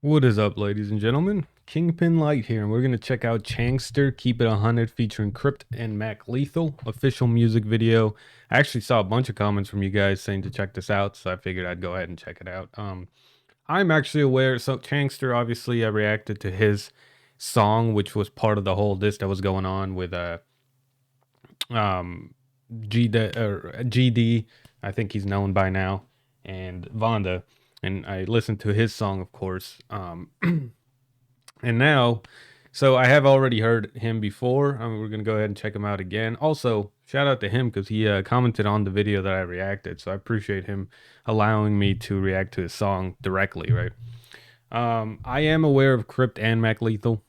What is up, ladies and gentlemen? Kingpin Light here, and we're going to check out Changster, Keep It 100, featuring Crypt and Mac Lethal, official music video. I actually saw a bunch of comments from you guys saying to check this out, so I figured I'd go ahead and check it out. I'm actually aware, so Changster, obviously, I reacted to his song, which was part of the whole diss that was going on with um, GD, I think he's known by now, and Vonda. And I listened to his song, of course. And now, so I have already heard him before. We're gonna go ahead and check him out again. Also, shout out to him because he commented on the video that I reacted. So I appreciate him allowing me to react to his song directly. Right. I am aware of Crypt and Mac Lethal.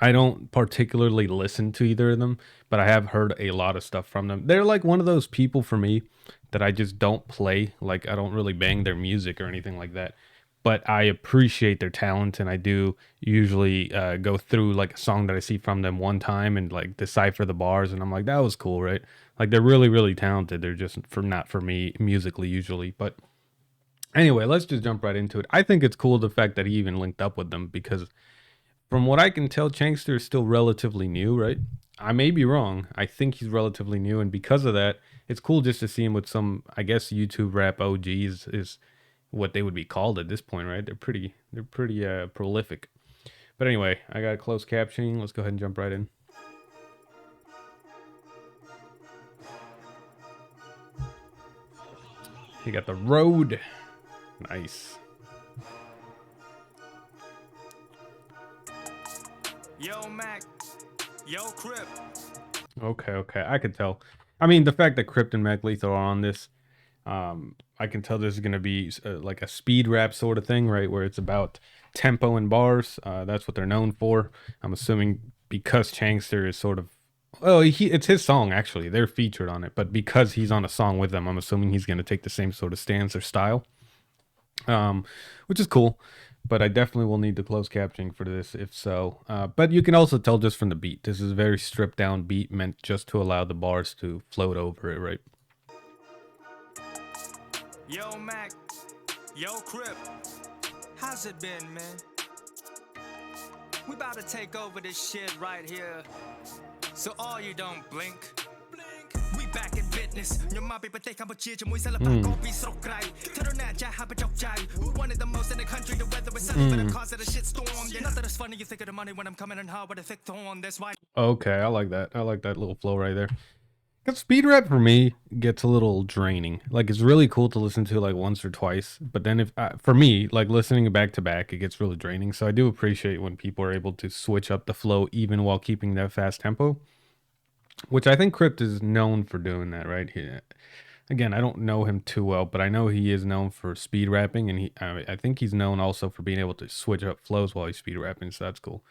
I don't particularly listen to either of them, but I have heard a lot of stuff from them. They're like one of those people for me that I just don't play. Like, I don't really bang their music or anything like that. But I appreciate their talent, and I do usually go through like a song that I see from them one time and like decipher the bars, and I'm like, that was cool, right? Like, they're really, really talented. They're just not for me musically usually. But anyway, let's just jump right into it. I think it's cool the fact that he even linked up with them because from what I can tell, Changster is still relatively new, right? I may be wrong. I think he's relatively new, and because of that, it's cool just to see him with some, I guess, YouTube rap OGs is what they would be called at this point, right? They're pretty prolific. But anyway, I got closed captioning. Let's go ahead and jump right in. You got the road. Nice. Yo, Mac. Yo, Crypt. Okay. I could tell. I mean, the fact that Crypt and Mac Lethal are on this, I can tell this is going to be like a speed rap sort of thing, right? Where it's about tempo and bars. That's what they're known for. I'm assuming because Changster is sort of, well, it's his song actually. They're featured on it, but because he's on a song with them, I'm assuming he's going to take the same sort of stance or style, um, which is cool. But I definitely will need the closed captioning for this, if so. But you can also tell just from the beat. This is a very stripped down beat meant just to allow the bars to float over it, right? Yo, Mac. Yo, Crypt. How's it been, man? We about to take over this shit right here. So all you don't blink. We back in business. Your mom people think I'm a cheer. We sell a pack of be so great. Tell that Jack have a job. Who wanted the most in the country? The weather was sunny, but the cause of the shit storm. Yeah, not that it's funny. You think of the money when I'm coming in hard with a thick thorn. That's why. Okay, I like that. I like that little flow right there. Because speed rap for me gets a little draining. Like, it's really cool to listen to like once or twice, but then if for me, like listening back to back, it gets really draining. So I do appreciate when people are able to switch up the flow even while keeping that fast tempo, which I think Crypt is known for doing that, right? Again, I don't know him too well, but I know he is known for speed rapping, and I think he's known also for being able to switch up flows while he's speed rapping. So that's cool.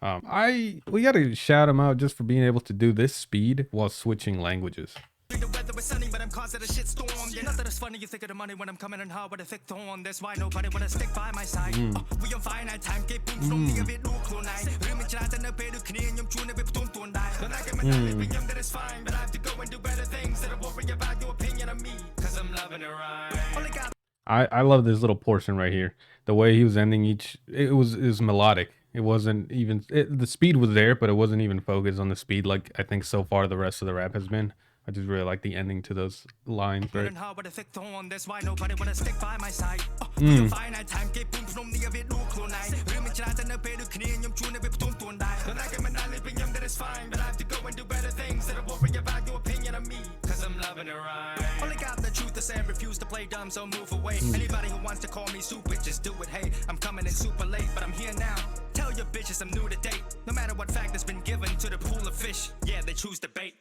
We gotta shout him out just for being able to do this speed while switching languages. The weather was sunny, but I'm causing a shit storm. Yeah, not that it's funny. You think of the money when I'm coming in hard with a thick thorn. That's why nobody wanna stick by my side. We on finite time. Get boom from the bit look clone night. Really try to pay the Canadian. You tune every tune to die. But I get my living young, that is fine. But I have to go and do better things. That I worry about your opinion of me. Cause I'm loving it right. Only got I love this little portion right here. The way he was ending each, it was melodic. It wasn't even the speed was there, but it wasn't even focused on the speed like I think so far the rest of the rap has been. I just really like the ending to those lines, right? That's why nobody wanna stick by my side. Finite time. Get boom from the bit look clone night. Really try to pay the Canadian. You tune every tune to die. But I get my living young, that is fine. But I have to go and do better things. That I worry about your opinion of me. Cause I'm loving it right. Only got the truth to say and refuse to play dumb, so move away. Anybody who wants to call me stupid, just do it. Hey, I'm coming in super late, but I'm here now. Tell your bitches I'm new to date. No matter what fact has been given to the pool of fish, yeah, they choose to bait.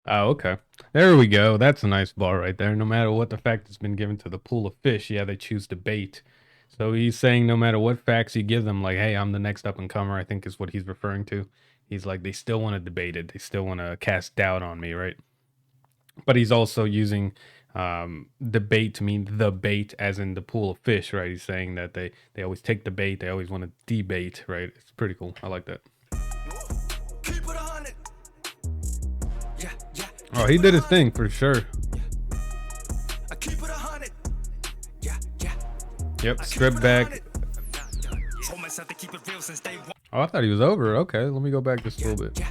Oh, okay. There we go. That's a nice bar right there. No matter what the fact has been given to the pool of fish, yeah, they choose to bait. So he's saying no matter what facts you give them, like, hey, I'm the next up and comer, I think is what he's referring to. He's like, they still want to debate it. They still want to cast doubt on me, right? But he's also using debate to mean the bait as in the pool of fish, right? He's saying that they always take the bait. They always want to debate, right? It's pretty cool. I like that. Keep it 100. Yeah. Oh, he did his thing for sure. I keep it 100. Yeah. Yep, strip back, myself to keep it real since day one. Oh, I thought he was over. Okay, let me go back just a little bit.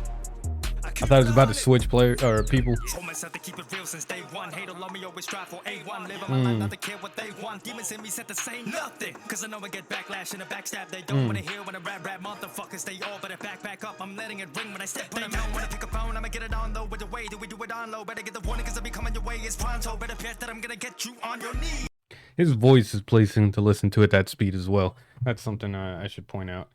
I I thought it was about to switch player or people. told myself to keep it real since day one. Hate or love me, always strive for A1. Living my life, not to care what they want. Demons in me set to say nothing. Cause I know I get backlash and a backstab. They don't wanna hear when I rap motherfuckers. They all better back up. I'm letting it ring when I step on them out. When I pick a phone, I'ma get it on low. With the way do we do it on low? Better get the warning cause I'll be coming your way. It's pronto. Better bet that I'm gonna get you on your knees. His voice is pleasing to listen to at that speed as well. That's something I should point out.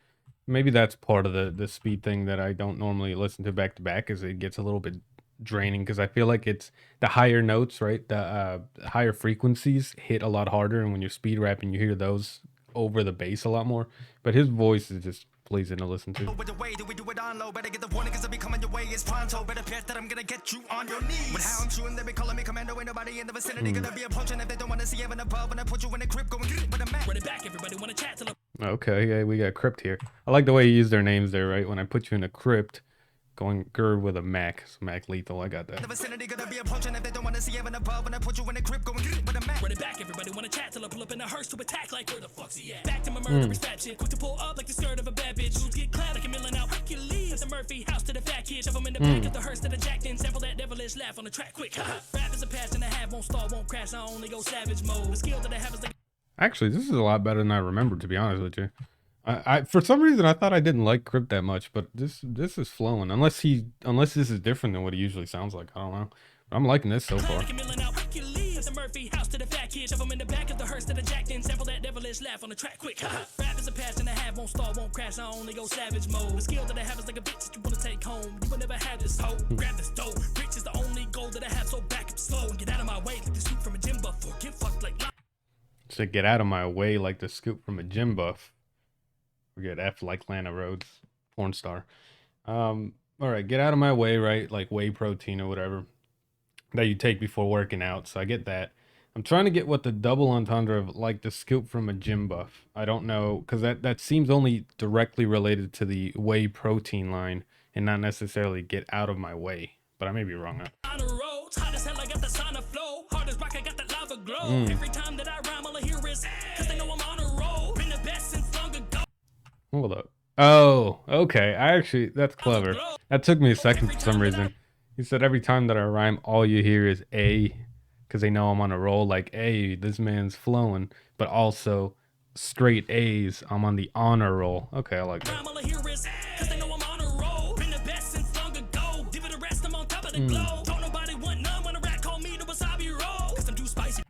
Maybe that's part of the speed thing that I don't normally listen to back to back, is it gets a little bit draining because I feel like it's the higher notes, right? The higher frequencies hit a lot harder, and when you're speed rapping, you hear those over the bass a lot more. But his voice is just pleasing to listen to. With the way do we do it on low? Better get the warning cause I'll be coming your way. It's pronto. Better bet that I'm gonna get you on your knees. With how I'm shooting, they be calling me commando. Ain't nobody in the vicinity gonna be approaching if they don't wanna see heaven above. When I put you in the crypt, going with a Mac. Run it back, everybody wanna chat till Okay, yeah, we got Crypt here. I like the way you use their names there, right? When I put you in a Crypt, going with a Mac, so Mac Lethal, I got that. the vicinity gonna be approaching if they don't wanna see heaven above. When I put you in the crypt, going with a Mac. Run it back, everybody wanna chat till I pull up in a hearse to attack like where the fuck's he at? Back to my murderous rap shit, quick to pull up like the skirt of a bad bitch. Dudes get clad like a million out Hercules. At the Murphy house to the fat kid, shove 'em in the back of the hearse to the jacked in. Sample that devilish laugh on the track quick. Rap is a passion I have, won't stall, won't crash. I only go savage mode. The skill that I have is like. Actually, this is a lot better than I remembered, to be honest with you. I for some reason I thought I didn't like Crypt that much, but this is flowing. Unless this is different than what he usually sounds like. I don't know. But I'm liking this so far. Murphy house to the fat kid, shove 'em in the back of the hearse to the jacked in. Sample that devilish laugh on the track quick. Rap is a passion I have, won't stall, won't crash. I only go savage mode. The skill that I have is like a bitch that you wanna take home. You will never have this hoe. Grab this dough. Rich is the only goal that I have, so back up slow and get out of my way like the scoop from a gym buff or get fucked like. To get out of my way like the scoop from a gym buff. Forget F like Lana Rhodes, porn star. All right, get out of my way, right? Like whey protein or whatever that you take before working out. So I get that. I'm trying to get what the double entendre of like the scoop from a gym buff. I don't know, because that seems only directly related to the whey protein line and not necessarily get out of my way. But I may be wrong. On the roads, hot as hell, I got the sauna flow. Hard as rock, I got the lava glow. Every time that I rhyme, all I hear is cause they know I'm on a roll. Been the best since long ago. Hold up. Oh, okay. That's clever. That took me a second for some reason. He said every time that I rhyme, all you hear is A, because they know I'm on a roll. Like, hey, this man's flowing, but also straight A's. I'm on the honor roll. Okay, I like that. All I hear is cause they know I'm on a roll. Been the best since long ago. Give it a rest, I'm on top of the globe. Don't nobody want none when a rat call me the wasabi roll. Cause I'm too spicy.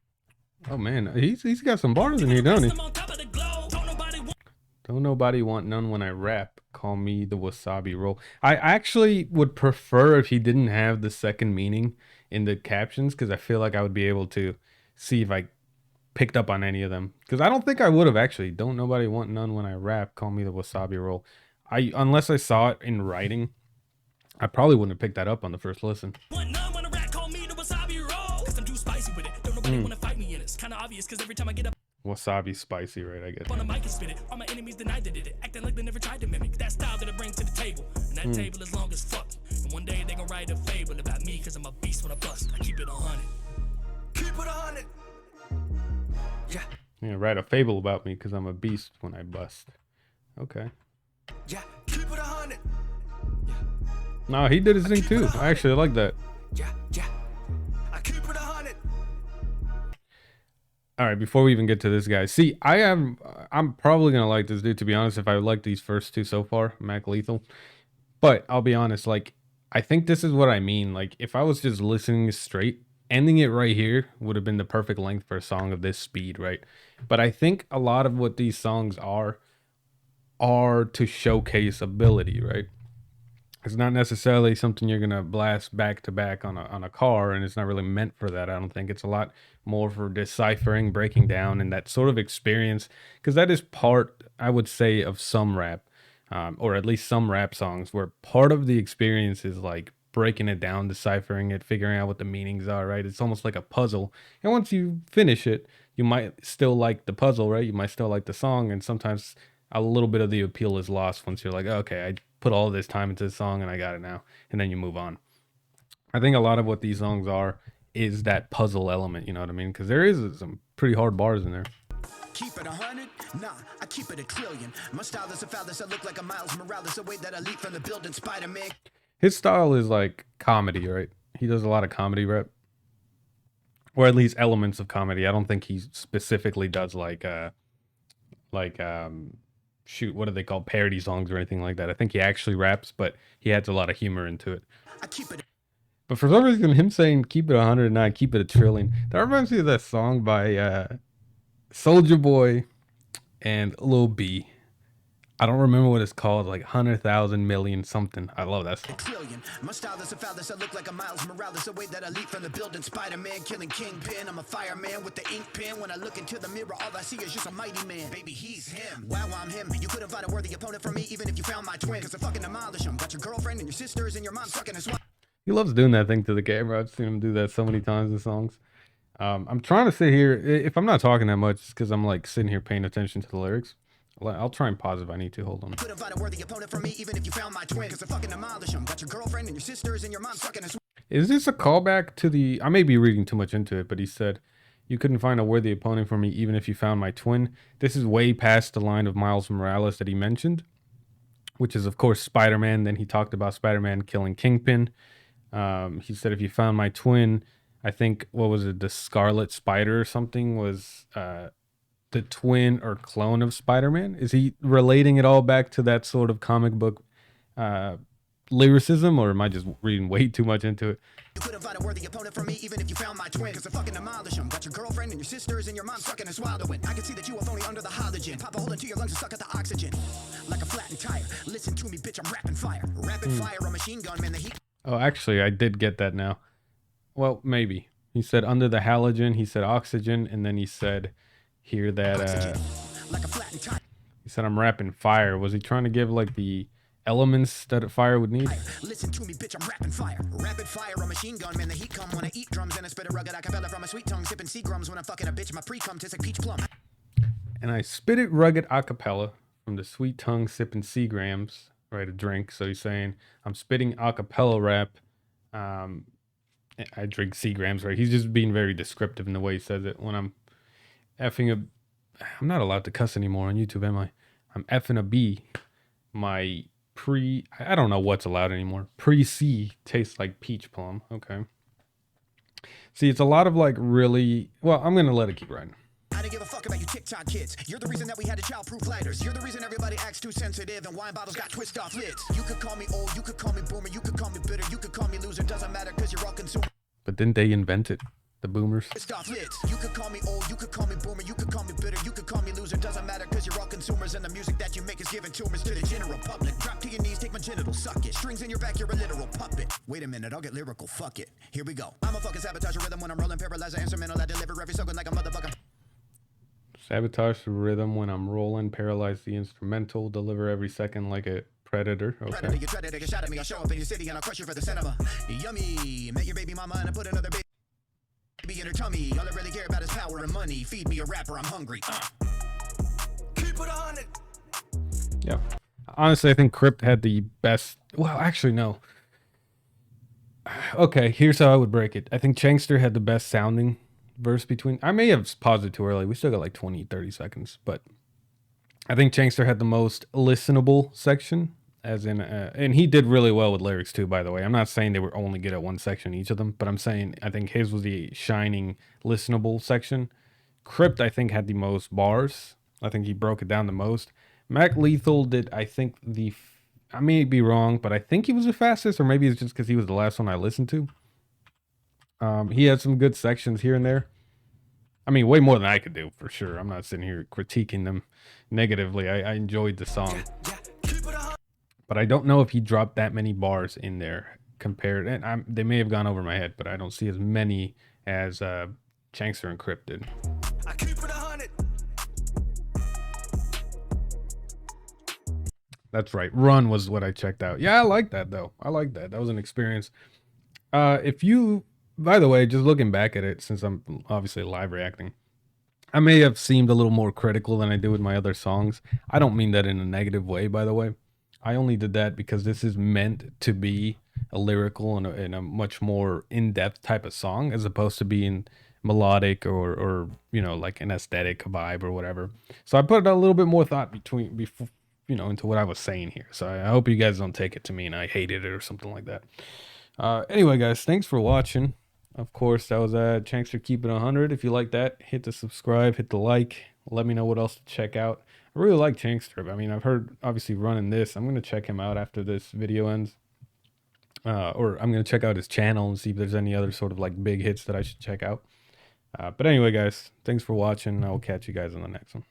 Oh man, he's got some bars in here, don't he? Don't nobody want none when I rap. Call me the wasabi roll. I actually would prefer if he didn't have the second meaning in the captions, because I feel like I would be able to see if I picked up on any of them. Because I don't think I would have actually. Don't nobody want none when I rap. Call me the wasabi roll. Unless I saw it in writing, I probably wouldn't have picked that up on the first listen. Wasabi spicy, right? I get on the mic and spit it. All my enemies denied they did it. Acting like they never tried to mimic that style that I bring to the table. And that table is long as fuck. And one day they gon' write a fable about me, cause I'm a beast when I bust. I keep it 100. Keep it 100. Yeah, write a fable about me because I'm a beast when I bust. Okay. Yeah, keep it 100. No, he did his thing too. I actually like that. Yeah. I keep it 100. All right, before we even get to this guy, see, I'm probably gonna like this dude, to be honest, if I like these first two so far, Mac Lethal. But I'll be honest, like, I think this is what I mean. Like, if I was just listening straight, ending it right here would have been the perfect length for a song of this speed, right? But I think a lot of what these songs are to showcase ability, right? It's not necessarily something you're gonna blast back to back on a car, and it's not really meant for that. I don't think it's a lot more for deciphering, breaking down, and that sort of experience, because that is part, I would say, of some rap, or at least some rap songs, where part of the experience is like breaking it down, deciphering it, figuring out what the meanings are, right? It's almost like a puzzle, and once you finish it, you might still like the puzzle, right? You might still like the song, and sometimes a little bit of the appeal is lost once you're like, okay, I put all this time into the song and I got it now, and then you move on. I think a lot of what these songs are is that puzzle element, you know what I mean? Because there is some pretty hard bars in there. keep it 100? Nah, I keep it a trillion. My style is a phallus, I look like a Miles Morales, a way that I leap from the building Spider-Man. His style is like comedy, right? He does a lot of comedy rap, or at least elements of comedy. I don't think he specifically does like shoot, what do they call parody songs or anything like that. I think he actually raps, but he adds a lot of humor into it. I keep it. But for some reason, him saying "keep it 109, keep it a trillion," that reminds me of that song by Soldier Boy and Lil B. I don't remember what it's called, like 100,000 million something. I love that song. Trillion. My style is a phallus, I look like a Miles Morales, a way that I leap from the building Spider-Man, killing Kingpin. I'm a fireman with the ink pen. When I look into the mirror, all I see is just a mighty man. Baby, he's him. Wow, I'm him. You couldn't find a worthy opponent from me, even if you found my twin. Cause I fucking demolish him. Got your girlfriend and your sisters and your mom sucking as well. He loves doing that thing to the camera. I've seen him do that so many times in songs. I'm trying to sit here. If I'm not talking that much, it's because I'm like sitting here paying attention to the lyrics. I'll try and pause if I need to. Hold on. Couldn't find a worthy opponent from me, even if you found my twin. Cause I fucking demolish him. Got your girlfriend and your sisters and your mom sucking as well. Is this a callback to the? I may be reading too much into it, but he said, "You couldn't find a worthy opponent for me, even if you found my twin." This is way past the line of Miles Morales that he mentioned, which is of course Spider-Man. Then he talked about Spider-Man killing Kingpin. He said, "If you found my twin," I think what was it, the Scarlet Spider or something was the twin or clone of Spider-Man. Is he relating it all back to that sort of comic book lyricism, or am I just reading way too much into it? You couldn't find a worthy opponent for me, even if you found my twin. Cause I fucking demolish him. Got your girlfriend and your sisters and your mom sucking and swallowing. I can see that you are only under the halogen. Pop a hole into your lungs and suck at the oxygen. Like a flattened tire. Listen to me, bitch, I'm rapping fire. Rapid fire, a machine gun, man, the heat. Oh, actually, I did get that now. Well, maybe. He said under the halogen, he said oxygen, and then he said here that Like a flattened tire. he said I'm rapping fire. Was he trying to give like the elements that a fire would need? Listen to me, bitch, I'm rapping fire. Rapid fire, a machine gun, man, the heat come when I eat drums. And I spit a rugged acapella from my sweet tongue, sipping Seagrams when I'm fucking a bitch. My pre-cum tastes like peach plum. And I spit it rugged acapella from the sweet tongue sipping Seagrams, right, a drink. So he's saying I'm spitting acapella rap. I drink Seagrams, right? He's just being very descriptive in the way he says it. When I'm effing a, I'm not allowed to cuss anymore on YouTube, am I? I'm effing a B. My I don't know what's allowed anymore. Pre-C tastes like peach plum. Okay. See, it's a lot of like really, well, I'm going to let it keep riding. I didn't give a fuck about you TikTok kids. You're the reason that we had to childproof lighters. You're the reason everybody acts too sensitive and wine bottles got twist off lids. You could call me old, you could call me boomer, you could call me bitter, you could call me loser. Doesn't matter because you're all consumer. But didn't they invent it? The boomers? Twist off lids. You could call me old, you could call me boomer, you could call me bitter, you could call me loser. Doesn't matter because you're all consumers and the music that you make is giving tumors to the general public. Drop to your knees, take my genitals, suck it. Strings in your back, you're a literal puppet. Wait a minute, I'll get lyrical, fuck it. Here we go. I'm a fucking sabotage rhythm when I'm rolling, paralyzer instrumental. I deliver every slogan like a motherfucker. Sabotage the rhythm when I'm rolling, paralyze the instrumental, deliver every second like a predator. Okay. You try to take a shot at me, I'll show up in your city and I'll crush you for the cinema. Yummy, met your baby mama and I put another baby in her tummy. All I really care about is power and money. Feed me a rapper, I'm hungry. Keep it 100. Yeah. Honestly, I think Crypt had the best. Well, actually, no. Okay, here's how I would break it. I think Changster had the best sounding verse between. I may have paused it too early. We still got like 20, 30 seconds. But I think Changster had the most listenable section. As in, and he did really well with lyrics too, by the way. I'm not saying they were only good at one section, each of them. But I'm saying I think his was the shining, listenable section. Crypt, I think, had the most bars. I think he broke it down the most. Mac Lethal did, I think, I may be wrong, but I think he was the fastest, or maybe it's just because he was the last one I listened to. He had some good sections here and there. I mean, way more than I could do, for sure. I'm not sitting here critiquing them negatively. I enjoyed the song. But I don't know if he dropped that many bars in there compared. And they may have gone over my head, but I don't see as many as Changster and Crypt did. I keep it 100. That's right. Run was what I checked out. Yeah, I like that, though. I like that. That was an experience. If you, by the way, just looking back at it, since I'm obviously live reacting, I may have seemed a little more critical than I do with my other songs. I don't mean that in a negative way, by the way. I only did that because this is meant to be a lyrical and a much more in-depth type of song, as opposed to being melodic or you know, like an aesthetic vibe or whatever. So I put a little bit more thought before, you know, into what I was saying here. So I hope you guys don't take it to me and I hated it or something like that. Anyway, guys, thanks for watching. Of course, that was Changster Keep It 100. If you like that, hit the subscribe, hit the like. Let me know what else to check out. I really like Changster. I mean, I've heard obviously running this. I'm gonna check him out after this video ends. Or I'm gonna check out his channel and see if there's any other sort of like big hits that I should check out. But anyway, guys, thanks for watching. I will catch you guys on the next one.